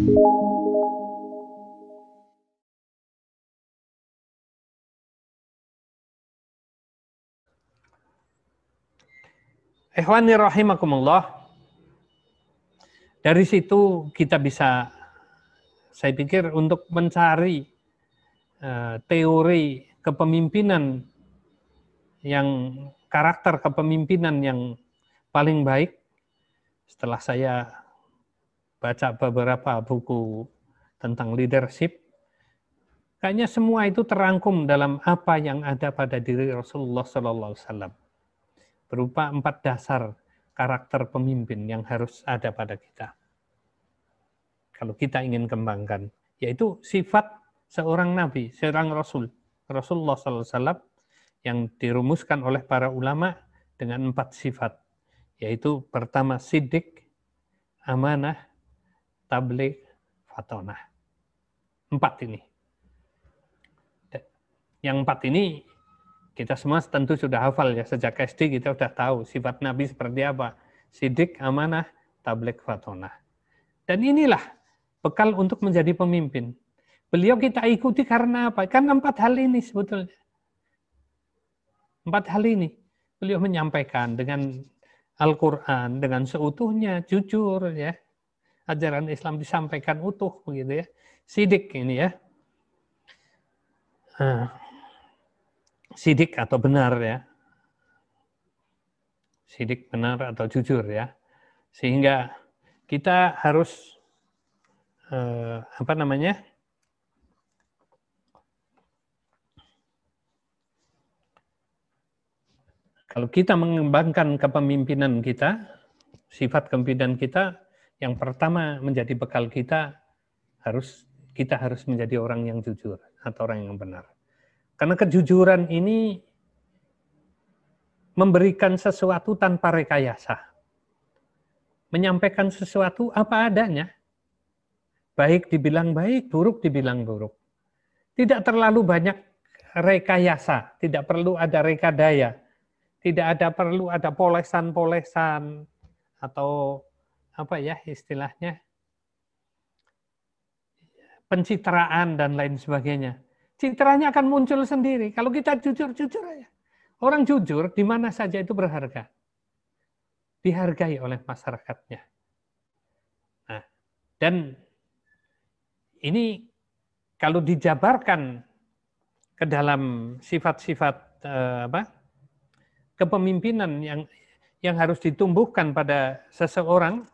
Ikhwani rahimakumullah. Dari situ kita bisa, saya pikir, untuk mencari teori kepemimpinan yang karakter kepemimpinan yang paling baik. Setelah saya baca beberapa buku tentang leadership, kayaknya semua itu terangkum dalam apa yang ada pada diri Rasulullah SAW, berupa 4 dasar karakter pemimpin yang harus ada pada kita kalau kita ingin kembangkan, yaitu sifat seorang nabi, seorang rasul, Rasulullah SAW, yang dirumuskan oleh para ulama dengan 4 sifat, yaitu pertama siddiq, amanah, tabligh, fatonah. 4 ini. Yang 4 ini kita semua tentu sudah hafal ya, sejak SD kita sudah tahu sifat Nabi seperti apa. Siddiq, amanah, tabligh, fatonah. Dan inilah bekal untuk menjadi pemimpin. Beliau kita ikuti karena apa? Karena 4 hal ini sebetulnya. 4 hal ini. Beliau menyampaikan dengan Al-Quran, dengan seutuhnya, jujur ya. Ajaran Islam disampaikan utuh begitu ya. Siddiq ini ya. Siddiq atau benar ya. Siddiq benar atau jujur ya. Sehingga kita harus kalau kita mengembangkan kepemimpinan kita, sifat kepemimpinan kita, yang pertama menjadi bekal kita harus menjadi orang yang jujur atau orang yang benar. Karena kejujuran ini memberikan sesuatu tanpa rekayasa. Menyampaikan sesuatu apa adanya. Baik dibilang baik, buruk dibilang buruk. Tidak terlalu banyak rekayasa, tidak perlu ada rekadaya. Tidak perlu ada polesan-polesan atau apa ya istilahnya, pencitraan dan lain sebagainya. Citranya akan muncul sendiri. Kalau kita jujur-jujur aja. Orang jujur di mana saja itu berharga. Dihargai oleh masyarakatnya. Nah, dan ini kalau dijabarkan ke dalam sifat-sifat kepemimpinan yang harus ditumbuhkan pada seseorang,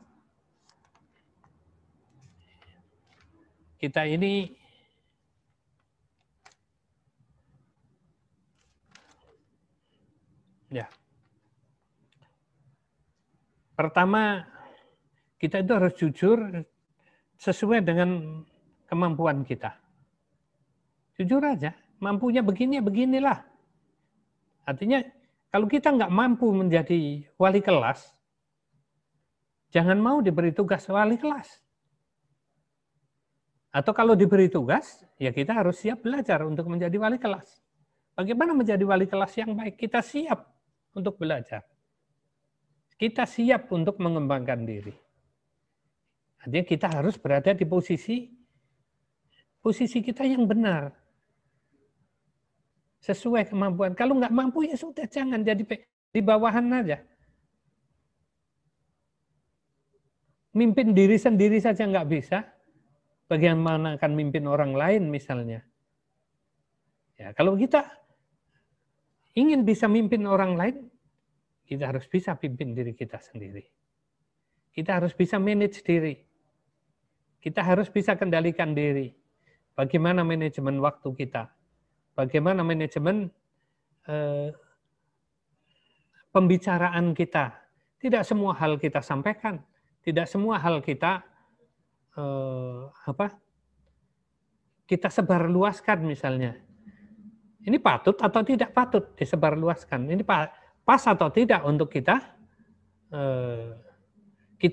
kita ini ya. Pertama, kita itu harus jujur sesuai dengan kemampuan kita. Jujur aja, mampunya begini, beginilah. Artinya, kalau kita nggak mampu menjadi wali kelas, jangan mau diberi tugas wali kelas. Atau kalau diberi tugas, ya kita harus siap belajar untuk menjadi wali kelas. Bagaimana menjadi wali kelas yang baik? Kita siap untuk belajar. Kita siap untuk mengembangkan diri. Artinya kita harus berada di posisi kita yang benar. Sesuai kemampuan. Kalau nggak mampu ya sudah, jangan jadi di bawahan aja. Mimpin diri sendiri saja nggak bisa, bagaimana akan mimpin orang lain misalnya. Ya, kalau kita ingin bisa mimpin orang lain, kita harus bisa pimpin diri kita sendiri. Kita harus bisa manage diri. Kita harus bisa kendalikan diri. Bagaimana manajemen waktu kita. Bagaimana manajemen pembicaraan kita. Tidak semua hal kita sampaikan. Tidak semua hal kita kita sebarluaskan misalnya. Ini patut atau tidak patut disebarluaskan. Ini pas atau tidak untuk kita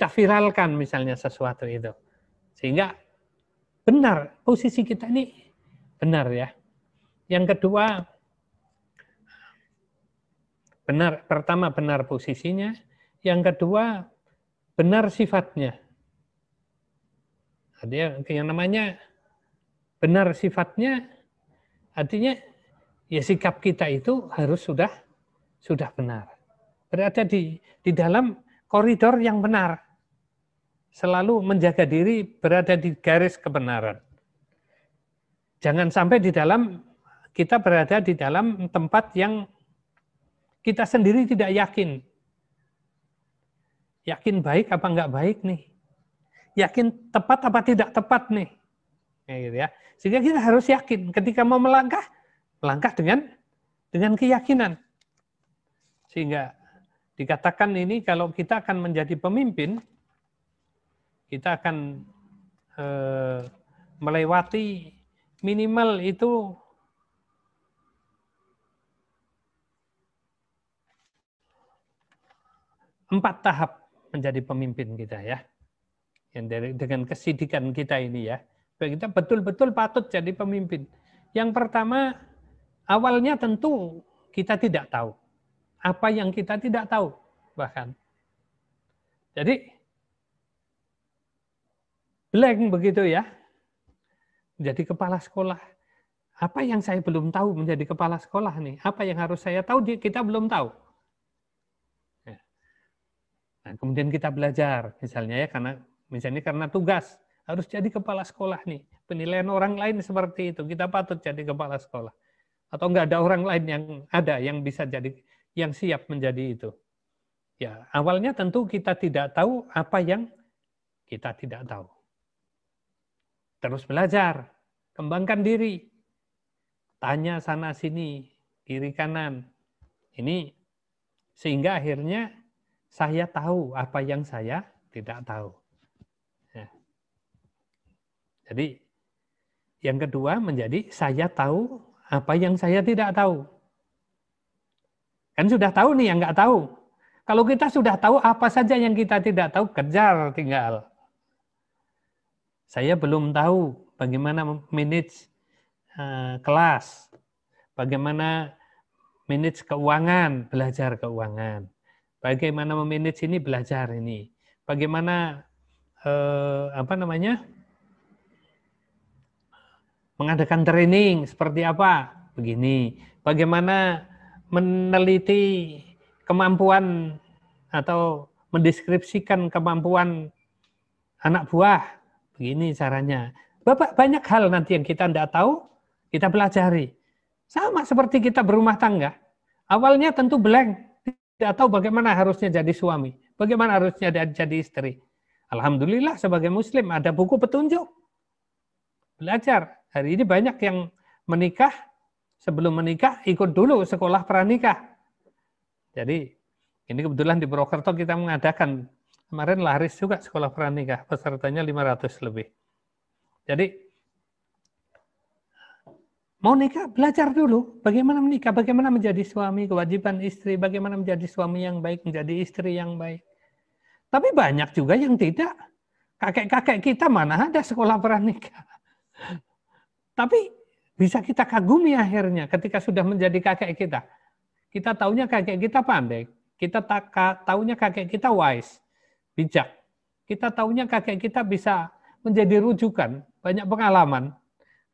viralkan misalnya sesuatu itu. Sehingga benar, posisi kita ini benar ya. Yang kedua, pertama benar posisinya. Yang kedua, benar sifatnya. Artinya yang namanya benar sifatnya, artinya ya sikap kita itu harus sudah benar. Berada di dalam koridor yang benar. Selalu menjaga diri berada di garis kebenaran. Jangan sampai kita berada di dalam tempat yang kita sendiri tidak yakin. Yakin baik apa enggak baik nih? Yakin tepat apa tidak tepat nih? Kayak gitu ya. Sehingga kita harus yakin ketika mau melangkah dengan keyakinan. Sehingga dikatakan ini kalau kita akan menjadi pemimpin, kita akan melewati minimal itu 4 tahap menjadi pemimpin kita ya. Yang dengan kesidikan kita ini ya. Kita betul-betul patut jadi pemimpin. Yang pertama, awalnya tentu kita tidak tahu. Apa yang kita tidak tahu bahkan. Jadi blank begitu ya. Menjadi kepala sekolah. Apa yang saya belum tahu menjadi kepala sekolah nih? Apa yang harus saya tahu kita belum tahu. Nah, kemudian kita belajar, misalnya ya karena tugas harus jadi kepala sekolah nih. Penilaian orang lain seperti itu, kita patut jadi kepala sekolah. Atau enggak ada orang lain yang bisa jadi, yang siap menjadi itu. Ya, awalnya tentu kita tidak tahu apa yang kita tidak tahu. Terus belajar, kembangkan diri, tanya sana sini, kiri kanan. Ini sehingga akhirnya saya tahu apa yang saya tidak tahu. Ya. Jadi yang kedua menjadi saya tahu apa yang saya tidak tahu. Kan sudah tahu nih yang nggak tahu. Kalau kita sudah tahu apa saja yang kita tidak tahu, kejar tinggal. Saya belum tahu bagaimana manage kelas, bagaimana manage keuangan, belajar keuangan. Bagaimana memanage ini, belajar ini. Bagaimana mengadakan training seperti apa? Begini. Bagaimana meneliti kemampuan atau mendeskripsikan kemampuan anak buah? Begini caranya. Banyak hal nanti yang kita tidak tahu, kita pelajari. Sama seperti kita berumah tangga. Awalnya tentu blank. Tidak tahu bagaimana harusnya jadi suami, bagaimana harusnya jadi istri. Alhamdulillah sebagai muslim ada buku petunjuk. Belajar. Hari ini banyak yang menikah, sebelum menikah ikut dulu sekolah pranikah. Jadi ini kebetulan di Purwokerto kita mengadakan, kemarin laris juga sekolah pranikah, pesertanya 500 lebih. Jadi mau nikah, belajar dulu bagaimana menikah, bagaimana menjadi suami, kewajiban istri, bagaimana menjadi suami yang baik, menjadi istri yang baik. Tapi banyak juga yang tidak. Kakek-kakek kita mana ada sekolah pranikah. Tapi bisa kita kagumi akhirnya ketika sudah menjadi kakek kita. Kita taunya kakek kita pandai. Kita taunya kakek kita wise, bijak. Kita taunya kakek kita bisa menjadi rujukan, banyak pengalaman.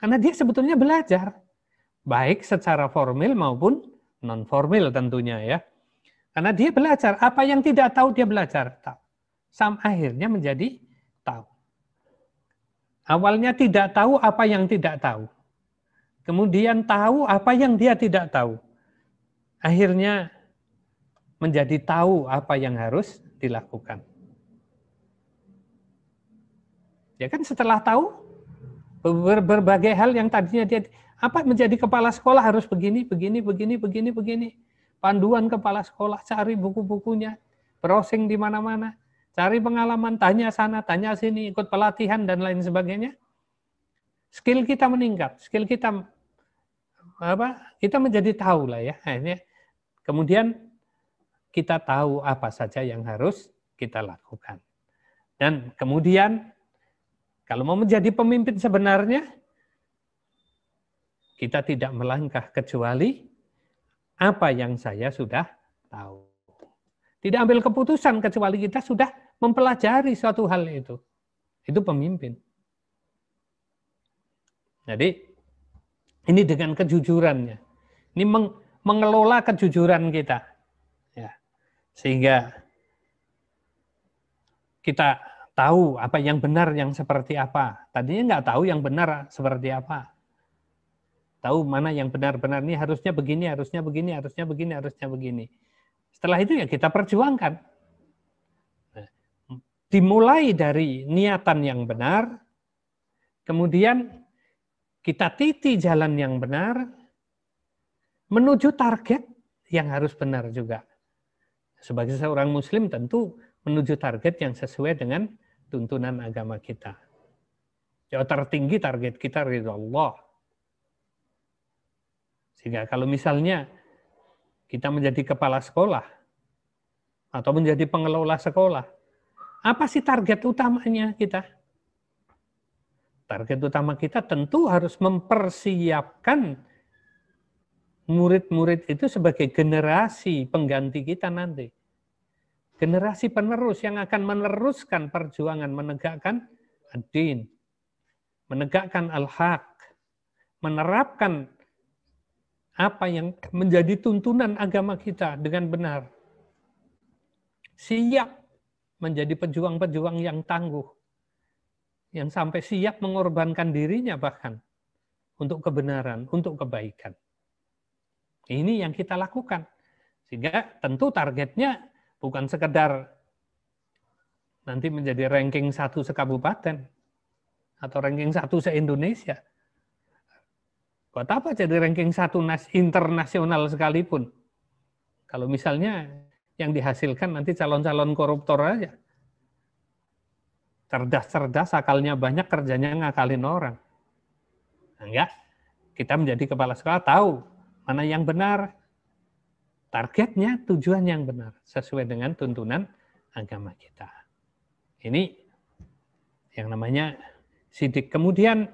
Karena dia sebetulnya belajar, baik secara formal maupun non-formal tentunya ya. Karena dia belajar, apa yang tidak tahu dia belajar. Sampai akhirnya menjadi tahu. Awalnya tidak tahu apa yang tidak tahu. Kemudian tahu apa yang dia tidak tahu. Akhirnya menjadi tahu apa yang harus dilakukan. Ya kan setelah tahu, berbagai hal yang tadinya dia menjadi kepala sekolah harus begini. Panduan kepala sekolah, cari buku-bukunya, browsing di mana-mana, cari pengalaman, tanya sana, tanya sini, ikut pelatihan dan lain sebagainya. Skill kita meningkat, kita menjadi tahu lah ya. Akhirnya kemudian kita tahu apa saja yang harus kita lakukan. Dan kemudian kalau mau menjadi pemimpin sebenarnya, kita tidak melangkah kecuali apa yang saya sudah tahu. Tidak ambil keputusan kecuali kita sudah mempelajari suatu hal itu. Itu pemimpin. Jadi ini dengan kejujurannya. Ini mengelola kejujuran kita. Ya. Sehingga kita tahu apa yang benar, yang seperti apa. Tadinya nggak tahu yang benar seperti apa. Tahu mana yang benar-benar, ini harusnya begini, harusnya begini, harusnya begini, harusnya begini. Setelah itu ya kita perjuangkan. Nah, dimulai dari niatan yang benar, kemudian kita titi jalan yang benar, menuju target yang harus benar juga. Sebagai seorang muslim tentu menuju target yang sesuai dengan tuntunan agama kita. Yang tertinggi target kita ridha Allah. Sehingga kalau misalnya kita menjadi kepala sekolah atau menjadi pengelola sekolah, apa sih target utamanya kita? Target utama kita tentu harus mempersiapkan murid-murid itu sebagai generasi pengganti kita nanti. Generasi penerus yang akan meneruskan perjuangan menegakkan ad-din, menegakkan al-haq, menerapkan apa yang menjadi tuntunan agama kita dengan benar. Siap menjadi pejuang-pejuang yang tangguh, yang sampai siap mengorbankan dirinya bahkan untuk kebenaran, untuk kebaikan. Ini yang kita lakukan. Sehingga tentu targetnya bukan sekedar nanti menjadi ranking 1 sekabupaten atau ranking 1 se-Indonesia. Buat apa jadi ranking 1 internasional sekalipun? Kalau misalnya yang dihasilkan nanti calon-calon koruptor aja. Cerdas-cerdas, akalnya banyak, kerjanya ngakalin orang. Enggak, kita menjadi kepala sekolah tahu mana yang benar, targetnya, tujuan yang benar, sesuai dengan tuntunan agama kita. Ini yang namanya sidik. Kemudian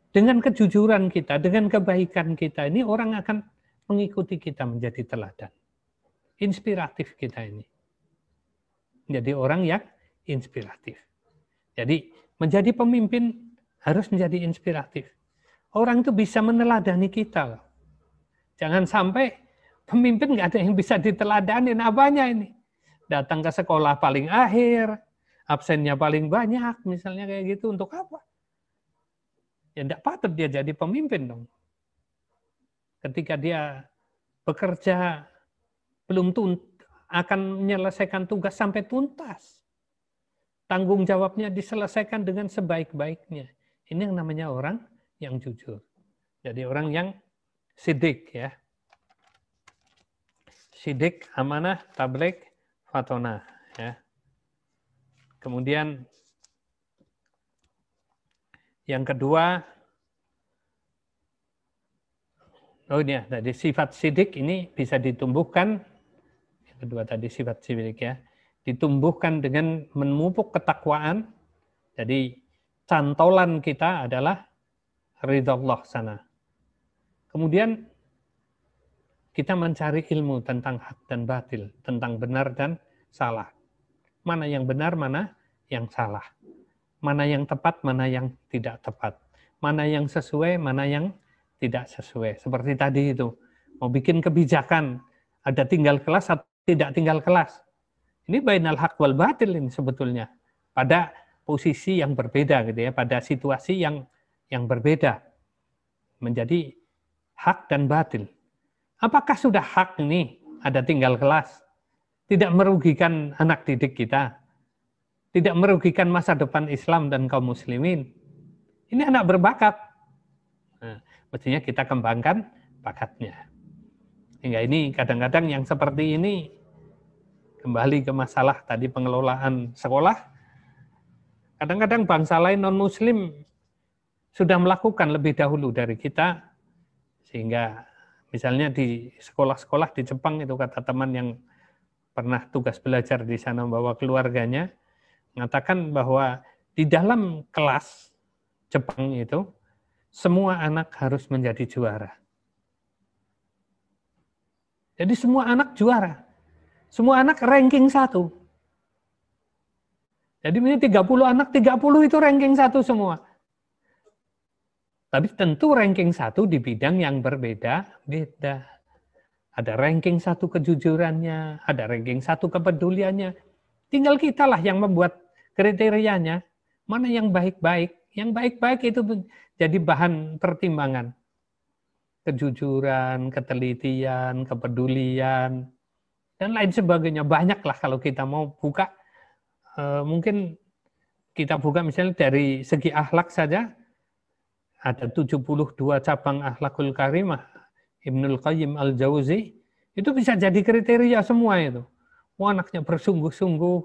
dengan kejujuran kita, dengan kebaikan kita, ini orang akan mengikuti kita menjadi teladan. Inspiratif kita ini. Jadi orang yang inspiratif. Jadi menjadi pemimpin harus menjadi inspiratif. Orang itu bisa meneladani kita. Jangan sampai pemimpin nggak ada yang bisa diteladani. Apanya ini? Datang ke sekolah paling akhir, absennya paling banyak, misalnya kayak gitu. Untuk apa? Ya tidak patut dia jadi pemimpin dong. Ketika dia bekerja belum akan menyelesaikan tugas sampai tuntas. Tanggung jawabnya diselesaikan dengan sebaik-baiknya. Ini yang namanya orang yang jujur. Jadi orang yang sidik ya. Sidik, amanah, tabligh, fatonah ya. Kemudian yang kedua, ini ya, tadi sifat sidik ini bisa ditumbuhkan. Yang kedua tadi sifat sidik ya, ditumbuhkan dengan memupuk ketakwaan. Jadi cantolan kita adalah ridha Allah sana. Kemudian kita mencari ilmu tentang hak dan batil, tentang benar dan salah. Mana yang benar, mana yang salah. Mana yang tepat, mana yang tidak tepat. Mana yang sesuai, mana yang tidak sesuai. Seperti tadi itu, mau bikin kebijakan, ada tinggal kelas atau tidak tinggal kelas. Ini bainal haq wal batil ini sebetulnya. Pada posisi yang berbeda gitu ya, pada situasi yang berbeda. Menjadi hak dan batil. Apakah sudah hak ini ada tinggal kelas? Tidak merugikan anak didik kita. Tidak merugikan masa depan Islam dan kaum muslimin. Ini anak berbakat. Nah, mestinya kita kembangkan bakatnya. Hingga ini kadang-kadang yang seperti ini, kembali ke masalah tadi pengelolaan sekolah, kadang-kadang bangsa lain non-muslim sudah melakukan lebih dahulu dari kita, sehingga misalnya di sekolah-sekolah di Jepang itu kata teman yang pernah tugas belajar di sana membawa keluarganya, mengatakan bahwa di dalam kelas Jepang itu semua anak harus menjadi juara. Jadi semua anak juara. Semua anak ranking 1. Jadi ini 30 anak, 30 itu ranking 1 semua. Tapi tentu ranking 1 di bidang yang berbeda-beda. Ada ranking 1 kejujurannya, ada ranking 1 kepeduliannya. Tinggal kitalah yang membuat kriterianya, mana yang baik-baik. Yang baik-baik itu jadi bahan pertimbangan. Kejujuran, ketelitian, kepedulian, dan lain sebagainya. Banyaklah kalau kita mau buka. Mungkin kita buka misalnya dari segi akhlak saja, ada 72 cabang akhlakul karimah, Ibnul Qayyim Al-Jauzi, itu bisa jadi kriteria semua itu. Wah, anaknya bersungguh-sungguh,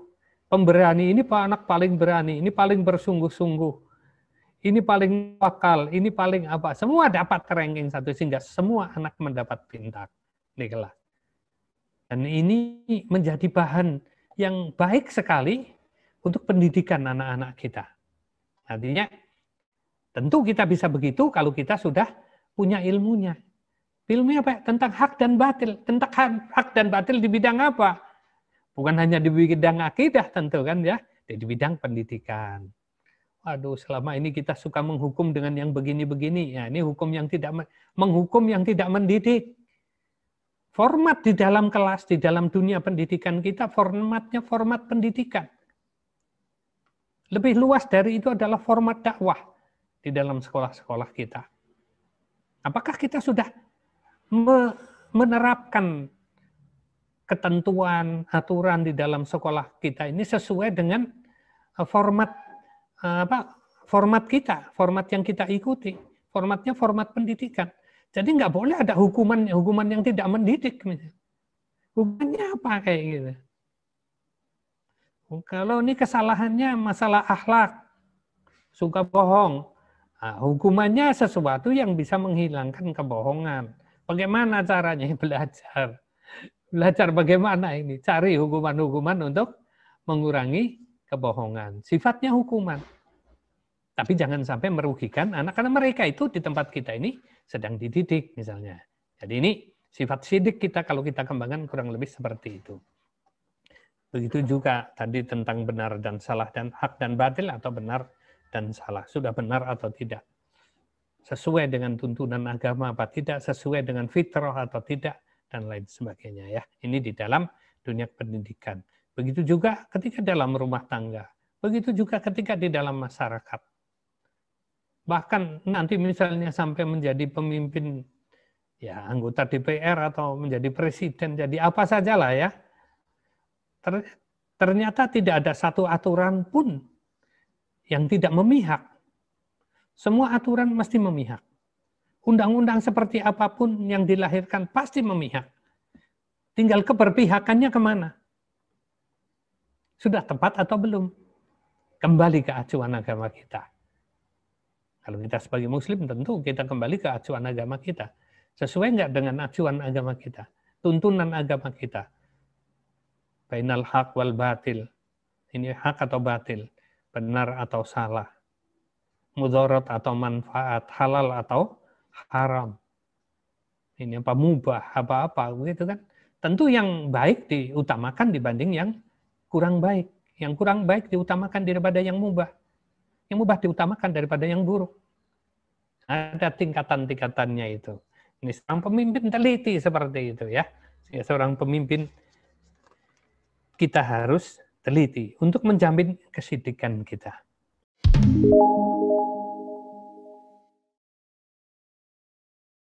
pemberani, ini anak paling berani, ini paling bersungguh-sungguh, ini paling wakal, ini paling apa. Semua dapat ranking 1 sehingga semua anak mendapat bintang di kelas. Dan ini menjadi bahan yang baik sekali untuk pendidikan anak-anak kita. Artinya, tentu kita bisa begitu kalau kita sudah punya ilmunya. Ilmunya apa? Tentang hak dan batil. Tentang hak dan batil di bidang apa? Bukan hanya di bidang akidah tentu kan ya, di bidang pendidikan. Waduh, selama ini kita suka menghukum dengan yang begini-begini. Ya, ini hukum yang tidak menghukum yang tidak mendidik. Format di dalam kelas, di dalam dunia pendidikan kita, formatnya format pendidikan. Lebih luas dari itu adalah format dakwah di dalam sekolah-sekolah kita. Apakah kita sudah menerapkan ketentuan, aturan di dalam sekolah kita ini sesuai dengan format kita, format yang kita ikuti, formatnya format pendidikan. Jadi nggak boleh ada hukuman yang tidak mendidik. Hukumannya apa kayak gitu? Kalau ini kesalahannya masalah akhlak, suka bohong, nah, hukumannya sesuatu yang bisa menghilangkan kebohongan. Bagaimana caranya? Belajar. Belajar bagaimana ini? Cari hukuman-hukuman untuk mengurangi kebohongan. Sifatnya hukuman. Tapi jangan sampai merugikan anak, karena mereka itu di tempat kita ini sedang dididik misalnya. Jadi ini sifat sidik kita kalau kita kembangkan kurang lebih seperti itu. Begitu juga tadi tentang benar dan salah, dan hak dan batil atau benar dan salah. Sudah benar atau tidak. Sesuai dengan tuntunan agama apa tidak, sesuai dengan fitrah atau tidak, dan lain sebagainya. Ya, ini di dalam dunia pendidikan. Begitu juga ketika dalam rumah tangga. Begitu juga ketika di dalam masyarakat. Bahkan nanti misalnya sampai menjadi pemimpin, ya anggota DPR atau menjadi presiden, jadi apa sajalah ya. Ternyata tidak ada satu aturan pun yang tidak memihak. Semua aturan mesti memihak. Undang-undang seperti apapun yang dilahirkan pasti memihak. Tinggal keberpihakannya kemana? Sudah tepat atau belum? Kembali ke acuan agama kita. Kalau kita sebagai muslim tentu kita kembali ke acuan agama kita. Sesuai nggak dengan acuan agama kita? Tuntunan agama kita. Bainal haq wal batil. Ini hak atau batil, benar atau salah, mudarat atau manfaat, halal atau haram. Ini apa mubah, apa-apa gitu kan. Tentu yang baik diutamakan dibanding yang kurang baik. Yang kurang baik diutamakan daripada yang mubah. Yang mubah diutamakan daripada yang buruk. Ada tingkatan-tingkatannya itu. Ini seorang pemimpin teliti seperti itu ya. Seorang pemimpin kita harus teliti untuk menjamin kesidikan kita.